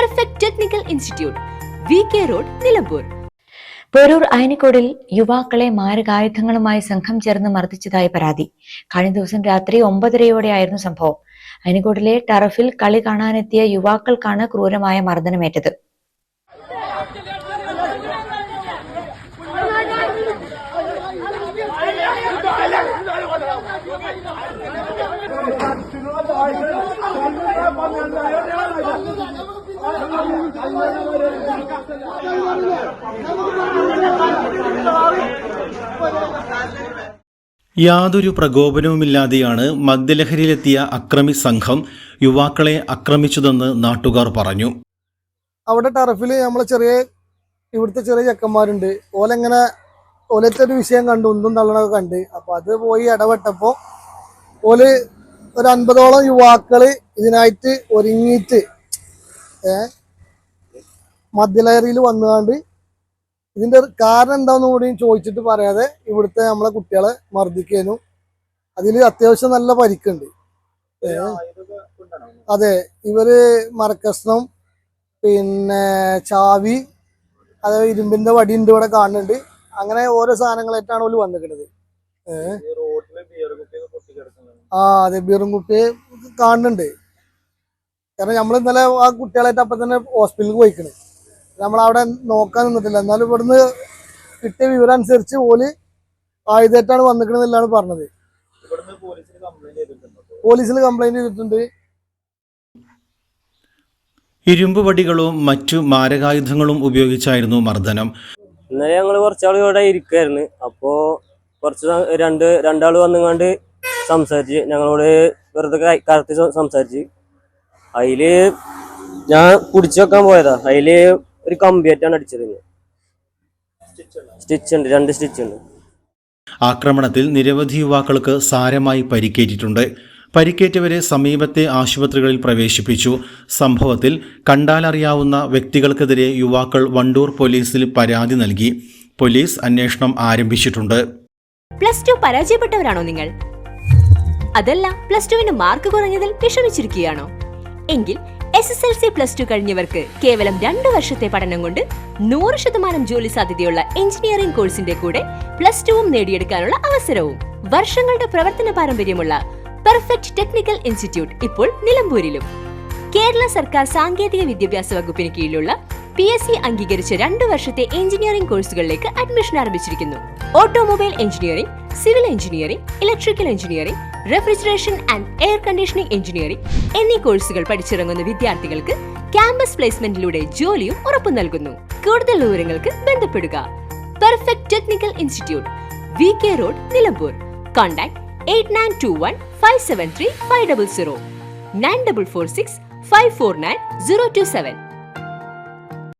Perfect technical institute, VK road, Nilambur. Perur അയനിക്കോടിൽ യുവാക്കളെ മാരകായുധങ്ങളുമായി സംഘം ചേർന്ന് മർദ്ദിച്ചതായി പരാതി. കഴിഞ്ഞ ദിവസം രാത്രി 9:30യോടെയായിരുന്നു സംഭവം. അയനിക്കോടിലെ ടർഫിൽ കളി കാണാനെത്തിയ യുവാക്കൾക്കാണ് ക്രൂരമായ മർദ്ദനമേറ്റത്. യാതൊരു പ്രകോപനവുമില്ലാതെയാണ് മദ്യലഹരിയിലെത്തിയ അക്രമി സംഘം യുവാക്കളെ ആക്രമിച്ചതെന്ന് നാട്ടുകാർ പറഞ്ഞു. അവിടെ ടർഫിൽ നമ്മളെ ഇവിടുത്തെ ചെറിയ ചെക്കന്മാരുണ്ട്. ഓലൊരു വിഷയം കണ്ടു, ഒന്നും തള്ളണൊക്കെ കണ്ട്. അപ്പോൾ അത് പോയി ഇടപെട്ടപ്പോൾ ഒരു 50ഓളം യുവാക്കൾ ഇതിനായിട്ട് ഒരുങ്ങിയിട്ട് മദ്യലഹരിയിൽ വന്നുകൊണ്ട് ഇതിന്റെ കാരണം എന്താന്ന് കൂടി ചോദിച്ചിട്ട് പറയാതെ ഇവിടുത്തെ നമ്മളെ കുട്ടികളെ മർദ്ദിക്കാനും അതിൽ അത്യാവശ്യം നല്ല പരിക്കുണ്ട്. അതെ, ഇവര് മരക്കഷ്ണം, പിന്നെ ചാവി, അതായത് ഇരുമ്പിന്റെ വടിയുണ്ട് ഇവിടെ കാണുന്നുണ്ട്. അങ്ങനെ ഓരോ സാധനങ്ങളായിട്ടാണ് ഓല് വന്നിരിക്കുന്നത്. അതെ, ബീറും കുപ്പിയെ കാണുന്നുണ്ട്. കാരണം നമ്മൾ ഇന്നലെ ആ കുട്ടികളായിട്ട് അപ്പം തന്നെ ഹോസ്പിറ്റലിൽ പോയിക്കണ്. നമ്മളവിടെ നോക്കാൻ നിന്നിട്ടില്ല. എന്നാലും ഇവിടുന്ന് കിട്ടിയ വിവരം അനുസരിച്ച് ഓല് ആയുധമായിട്ടാണ് വന്നിക്കണെന്നില്ലാണ് പറഞ്ഞത്. പോലീസിൽ കംപ്ലൈന്റ് ചെയ്തിട്ടുണ്ട്. ഇരുമ്പ് വടികളും മറ്റു മാരകായുധങ്ങളും ഉപയോഗിച്ചായിരുന്നു മർദ്ദനം. ഇന്നലെ ഞങ്ങൾ കുറച്ചാൾ ഇവിടെ ഇരിക്കായിരുന്നു. അപ്പോൾ രണ്ടാൾ വന്നുകൊണ്ട് സംസാരിച്ച് ഞങ്ങളോട് വെറുതെ കറക്റ്റ് സംസാരിച്ച്. അതിൽ ഞാൻ പിടിച്ചു വെക്കാൻ പോയതാ. അതിൽ ഒരു കമ്പിയായിട്ടാണ് അടിച്ചത്. സ്റ്റിച്ച് ഉണ്ട്, 2 സ്റ്റിച്ച് ഉണ്ട്. ആക്രമണത്തിൽ നിരവധി യുവാക്കൾക്ക് സാരമായി പരിക്കേറ്റിട്ടുണ്ട്. പരിക്കേറ്റവരെ സമീപത്തെ ആശുപത്രികളിൽ പ്രവേശിപ്പിച്ചു. സംഭവത്തിൽ കണ്ടാലറിയാവുന്ന വ്യക്തികൾക്കെതിരെ യുവാക്കൾ വണ്ടൂർ പോലീസിൽ പരാതി നൽകി. പോലീസ് അന്വേഷണം ആരംഭിച്ചിട്ടുണ്ട്. +2 പരാജയപ്പെട്ടവരാണോ നിങ്ങൾ? അതല്ല, +2 മാർക്ക് കുറഞ്ഞതിൽ വിഷമിച്ചിരിക്കുകയാണോ? എങ്കിൽ SSLC +2 കഴിഞ്ഞവർക്ക് കേവലം 2 വർഷത്തെ പഠനം കൊണ്ട് 100% ജോലി സാധ്യതയുള്ള എഞ്ചിനീയറിംഗ് കോഴ്സിന്റെ കൂടെ +2 നേടിയെടുക്കാനുള്ള അവസരവും. വർഷങ്ങളുടെ പ്രവർത്തന പാരമ്പര്യമുള്ള പെർഫെക്റ്റ് ടെക്നിക്കൽ ഇൻസ്റ്റിറ്റ്യൂട്ട് ഇപ്പോൾ നിലമ്പൂരിലും. കേരള സർക്കാർ സാങ്കേതിക വിദ്യാഭ്യാസ വകുപ്പിന് കീഴിലുള്ള PSC അംഗീകരിച്ച 2 വർഷത്തെ എഞ്ചിനീയറിംഗ് കോഴ്സുകളിലേക്ക് അഡ്മിഷൻ ആരംഭിച്ചിരിക്കുന്നു. Automobile engineering, civil engineering, electrical engineering, refrigeration and air conditioning engineering എന്നീ കോഴ്സുകൾ പഠിച്ചിറങ്ങുന്ന വിദ്യാർത്ഥികൾക്ക് ക്യാമ്പസ് പ്ലേസ്മെന്റിലൂടെ ജോലിയും ഉറപ്പു നൽകുന്നു. കൂടുതൽ വിവരങ്ങൾക്ക് ബന്ധപ്പെടുക. Perfect technical institute, VK road, Nilambur. Contact 8921 573 500 9446 549 027.